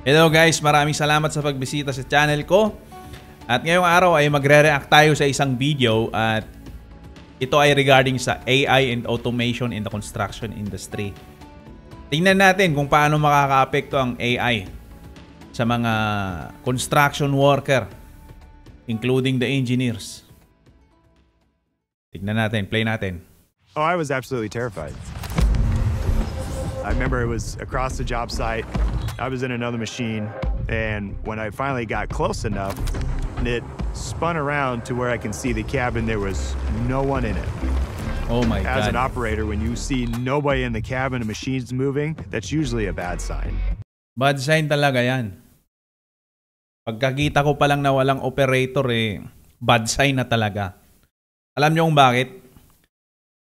Hello guys, maraming salamat sa pagbisita sa channel ko. At ngayong araw ay magre-react tayo sa isang video at ito ay regarding sa AI and automation in the construction industry. Tingnan natin kung paano makakaapekto ang AI sa mga construction worker, including the engineers. Tingnan natin, play natin. Oh, I was absolutely terrified. I remember it was across the job site. I was in another machine, and when I finally got close enough, it spun around to where I can see the cabin. There was no one in it. Oh my God. As an operator, when you see nobody in the cabin and machines moving, that's usually a bad sign. Bad sign talaga yan. Pagkakita ko pa lang na walang operator bad sign na talaga. Alam niyo kung bakit?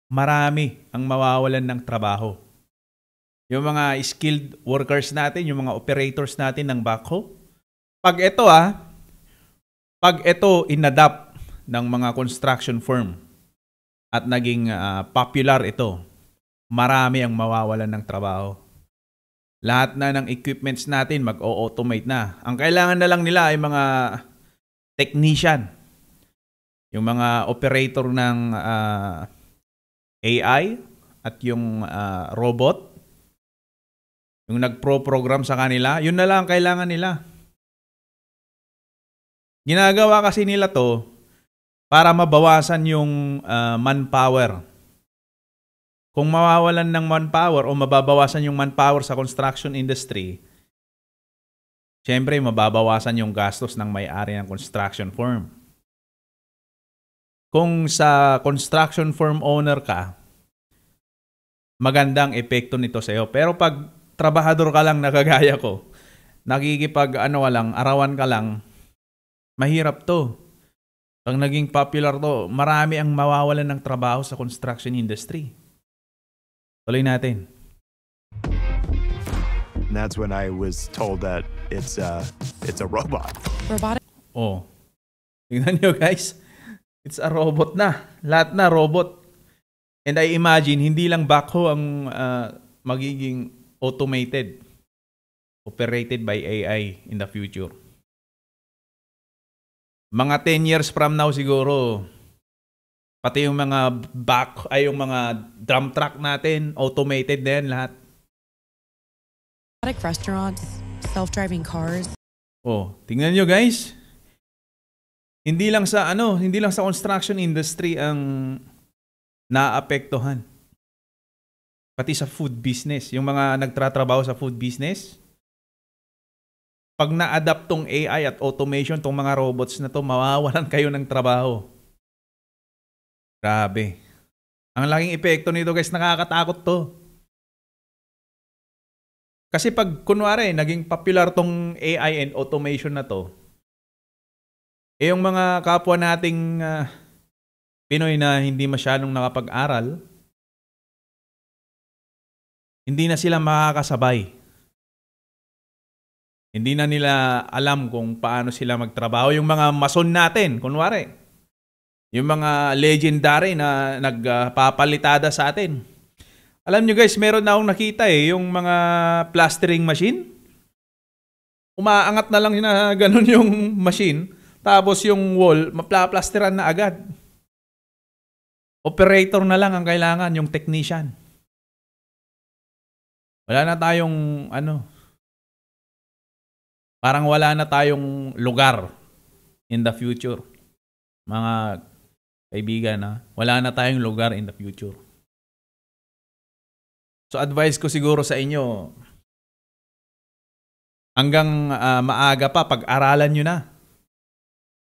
Marami ang mawawalan ng trabaho. Yung mga skilled workers natin, yung mga operators natin ng backhoe. Pag ito inadapt ng mga construction firm at naging popular ito, marami ang mawawalan ng trabaho. Lahat na ng equipments natin mag-automate na. Ang kailangan na lang nila ay mga technician. Yung mga operator ng AI at yung robot. Yung nagpro-program sa kanila, yun na lang ang kailangan nila. Ginagawa kasi nila to para mabawasan yung manpower. Kung mawawalan ng manpower o mababawasan yung manpower sa construction industry, syempre mababawasan yung gastos ng may-ari ng construction firm. Kung sa construction firm owner ka, magandang epekto nito sa iyo. Pero pag trabahador ka lang na kagaya ko, arawan ka lang, mahirap to. Pag naging popular to, marami ang mawawalan ng trabaho sa construction industry. Tuloy natin. And that's when I was told that it's a robot. Robotic? Oh. Tingnan nyo guys. It's a robot na. Lahat na robot. And I imagine, hindi lang backhoe ang magiging automated, operated by AI in the future. Mga 10 years from now siguro, pati yung mga yung mga drum truck natin, automated din lahat. Robotic restaurants, self-driving cars. Oh, tingnan nyo guys. Hindi lang sa construction industry ang naapektuhan. Pati sa food business, yung mga nagtratrabaho sa food business, pag na-adapt tong AI at automation, tong mga robots na to, mawawalan kayo ng trabaho. Grabe. Ang laking epekto nito guys, nakakatakot to. Kasi pag kunwari, naging popular tong AI and automation na to, yung mga kapwa nating Pinoy na hindi masyadong nakapag-aral, hindi na sila makakasabay. Hindi na nila alam kung paano sila magtrabaho. Yung mga mason natin, kunwari. Yung mga legendary na nagpapalitada sa atin. Alam nyo guys, meron na akong nakita yung mga plastering machine. Umaangat na lang na ganun yung machine. Tapos yung wall, maplaplasteran na agad. Operator na lang ang kailangan, yung technician. Wala na tayong parang wala na tayong lugar in the future. Mga kaibigan, wala na tayong lugar in the future. So advice ko siguro sa inyo, hanggang maaga pa, pag-aralan nyo na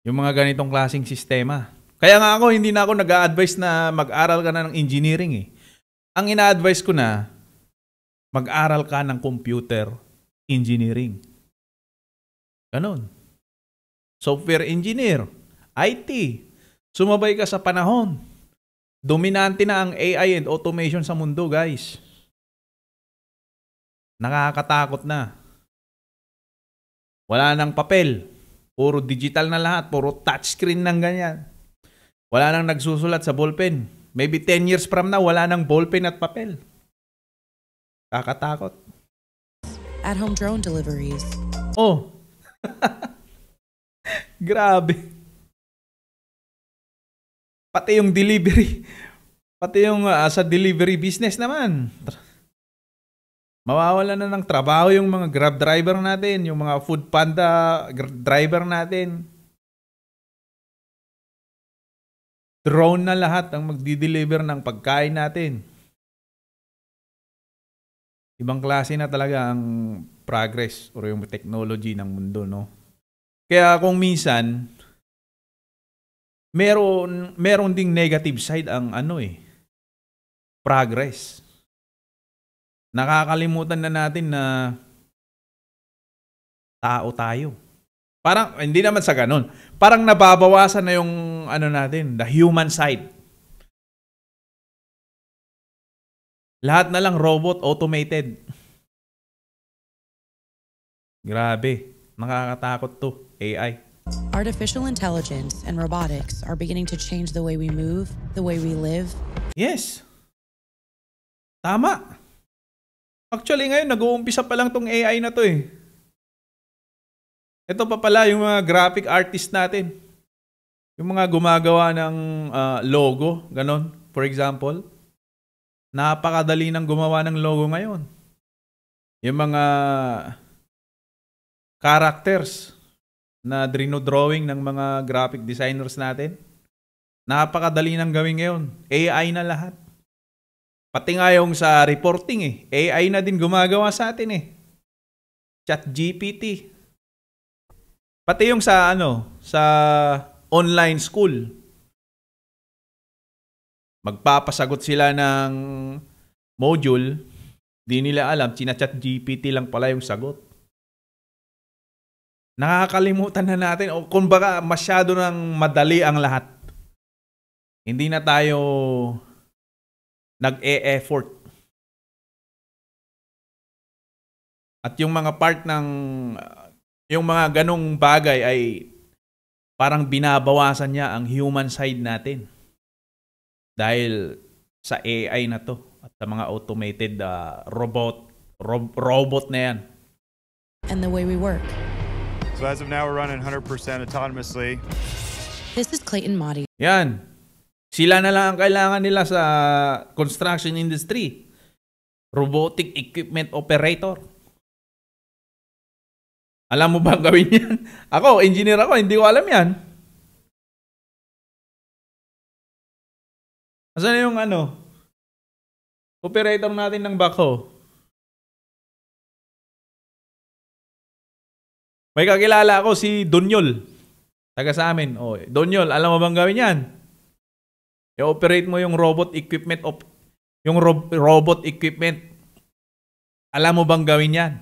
yung mga ganitong klaseng sistema. Kaya nga ako, hindi na ako nag-a-advise na mag-aral ka na ng engineering. Ang ina-advise ko na, mag-aral ka ng computer engineering. Ganon. Software engineer, IT. Sumabay ka sa panahon. Dominante na ang AI and automation sa mundo, guys. Nakakatakot na. Wala nang papel. Puro digital na lahat. Puro touchscreen ng ganyan. Wala nang nagsusulat sa ballpen. Maybe 10 years from now, wala nang ballpen at papel. Kakatakot. At-home drone deliveries. Oh. Grabe. Pati yung delivery. Pati yung sa delivery business naman. Mawawala na ng trabaho yung mga Grab driver natin, yung mga Food Panda driver natin. Drone na lahat ang magdi-deliver ng pagkain natin. Ibang klase na talaga ang progress or yung technology ng mundo, no? Kaya kung minsan meron ding negative side ang progress. Nakakalimutan na natin na tao tayo. Parang hindi naman sa ganun. Parang nababawasan na yung natin, the human side. Lahat na lang robot, automated. Grabe. Nakakatakot to, AI. Artificial intelligence and robotics are beginning to change the way we move, the way we live. Yes. Tama. Actually ngayon, nag-uumpisa pa lang tong AI na to eh. Ito pa pala yung mga graphic artist natin. Yung mga gumagawa ng logo, ganon. For example, napakadali nang gumawa ng logo ngayon. Yung mga characters na drawing ng mga graphic designers natin, napakadali nang gawin ngayon. AI na lahat. Pati nga yung sa reporting AI na din gumagawa sa atin ChatGPT. Pati yung sa sa online school. Magpapasagot sila ng module, di nila alam, ChatGPT lang pala yung sagot. Nakakalimutan na natin o kumbaga masyado nang madali ang lahat. Hindi na tayo nag-e-effort. At yung mga part ng yung mga ganong bagay ay parang binabawasan niya ang human side natin. Dahil sa AI na to at sa mga automated robot na yan. And the way we work. So as of now, we're running 100% autonomously. This is Clayton Motti. Yan. Sila na lang ang kailangan nila sa construction industry. Robotic equipment operator. Alam mo ba ang gawin yan? Ako, engineer ako, hindi ko alam yan. Asan yung operator natin ng backhoe? May kakilala ako si Donyol. Taga sa amin. Oh, Donyol, alam mo bang gawin yan? I-operate mo yung robot equipment robot equipment. Alam mo bang gawin yan?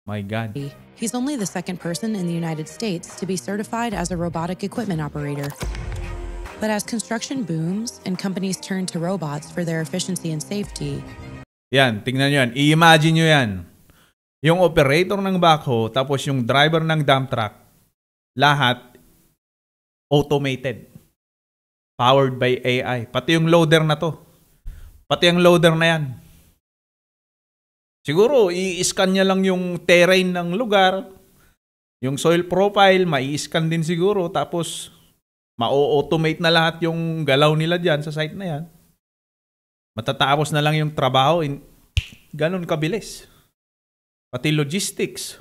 My God. He's only the second person in the United States to be certified as a robotic equipment operator. But as construction booms and companies turn to robots for their efficiency and safety. Yan, tingnan nyo yan. I-imagine nyo yan. Yung operator ng backhoe, tapos yung driver ng dump truck, lahat automated. Powered by AI. Pati yung loader na to. Pati yung loader na yan. Siguro, i-scan niya lang yung terrain ng lugar. Yung soil profile, mai-scan din siguro. Tapos, ma-automate na lahat yung galaw nila dyan sa site na yan. Matatapos na lang yung trabaho. Ganon kabilis. Pati logistics.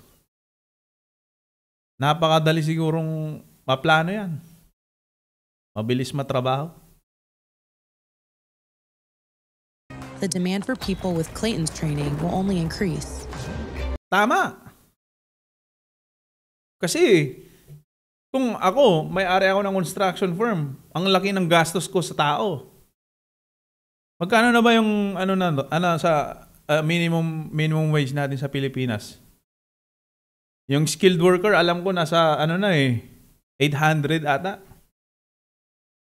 Napakadali sigurong maplano yan. Mabilis matrabaho. The demand for people with Clayton's training will only increase. Tama. Kasi, kung ako, may-ari ako ng construction firm, ang laki ng gastos ko sa tao. Magkano na ba yung sa minimum wage natin sa Pilipinas? Yung skilled worker, alam ko nasa 800 ata.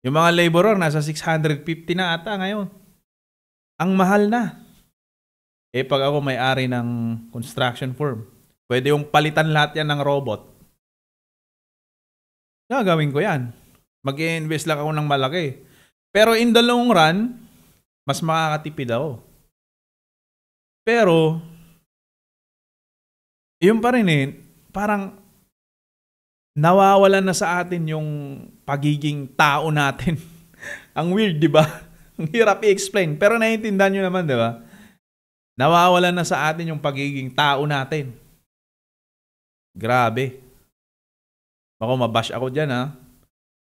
Yung mga laborer, nasa 650 na ata ngayon. Ang mahal na. Pag ako may-ari ng construction firm, pwede yung palitan lahat yan ng robot. Gagawin ko yan. Mag-i-invest lang ako ng malaki. Pero in the long run, mas makakatipid ako. Pero, Yun pa rin eh, parang nawawalan na sa atin yung pagiging tao natin. Ang weird, di ba? Ang hirap i-explain. Pero naiintindihan nyo naman, di ba? Nawawalan na sa atin yung pagiging tao natin. Grabe. Baka mabash ako dyan, ha?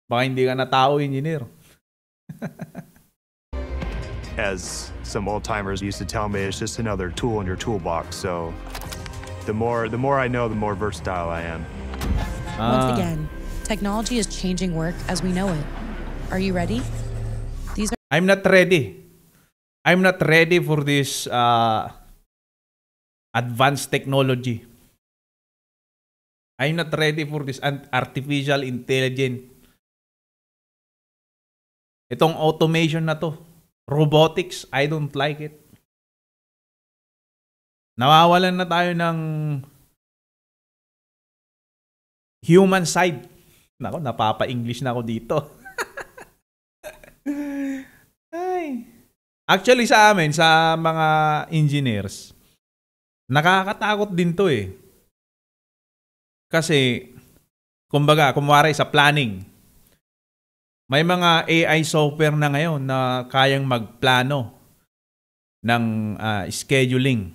Baka hindi ka na tao, engineer. As some old timers used to tell me, it's just another tool in your toolbox. So the more I know, the more versatile I am. Once again, technology is changing work as we know it. Are you ready? I'm not ready. I'm not ready for this advanced technology. I'm not ready for this artificial intelligence. Itong automation na to. Robotics, I don't like it. Nawawalan na tayo ng human side. Nako, napapa-English na ako dito. Ay. Actually sa amin, sa mga engineers, nakakatakot din to eh. Kasi, kumwari sa planning, may mga AI software na ngayon na kayang magplano ng scheduling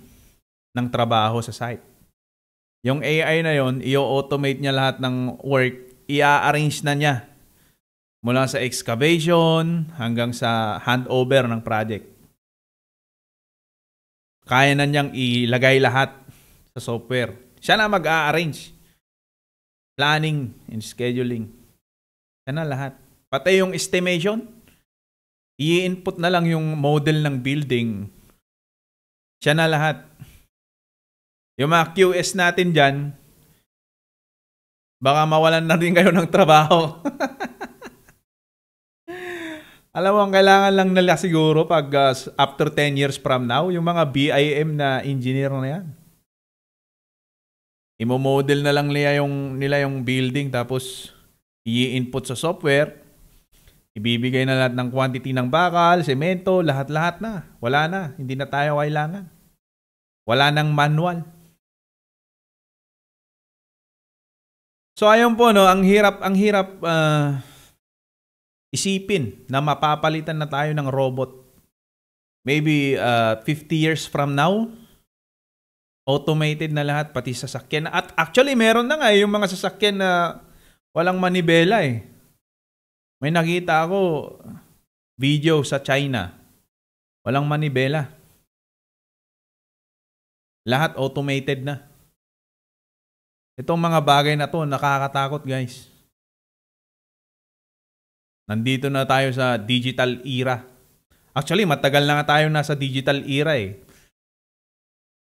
ng trabaho sa site. Yung AI na yon, i-automate niya lahat ng work, i-arrange na niya mula sa excavation hanggang sa handover ng project. Kaya na niyang ilagay lahat sa software. Siya na mag-a-arrange. Planning and scheduling. Siya na lahat. Pati yung estimation, i-input na lang yung model ng building. Siya na lahat. Yung mga QS natin dyan, baka mawalan na rin kayo ng trabaho. Alam mo, ang kailangan lang nila siguro pag after 10 years from now, yung mga BIM na engineer na yan. Imo-model na lang nila yung building tapos i-input sa software. Ibibigay na lahat ng quantity ng bakal, semento, lahat-lahat na. Wala na. Hindi na tayo kailangan. Wala nang manual. So ayun po, no, ang hirap isipin na mapapalitan na tayo ng robot. Maybe 50 years from now, automated na lahat, pati sasakyan. At actually, meron na nga yung mga sasakyan na walang manibela eh. May nakita ako video sa China. Walang manibela. Lahat automated na. Itong mga bagay na to, nakakatakot guys. Nandito na tayo sa digital era. Actually, matagal na nga tayo nasa digital era eh.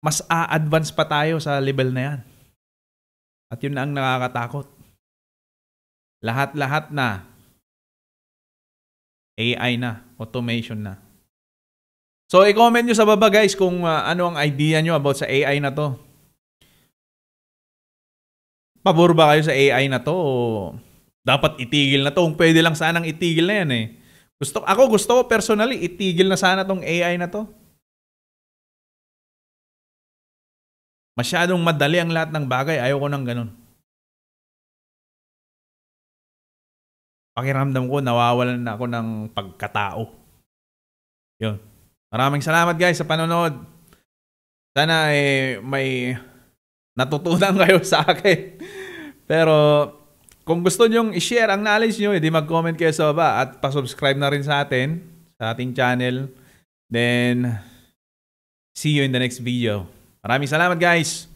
Mas a-advance pa tayo sa level na yan. At yun na ang nakakatakot. Lahat-lahat na. AI na. Automation na. So, i-comment nyo sa baba guys kung ano ang idea nyo about sa AI na to. Pabor ba kayo sa AI na to o dapat itigil na to? Kung pwede lang sanang itigil na yan eh. Gusto ko personally, itigil na sana tong AI na to. Masyadong madali ang lahat ng bagay. Ayaw ko ng ganun. Pakiramdam ko, nawawalan na ako ng pagkatao. Yun. Maraming salamat guys sa panonood. Sana may natutunan kayo sa akin. Pero kung gusto nyong i-share ang knowledge nyo, edi mag-comment kayo sa baba at pa-subscribe na rin sa atin, sa ating channel. Then, see you in the next video. Maraming salamat guys!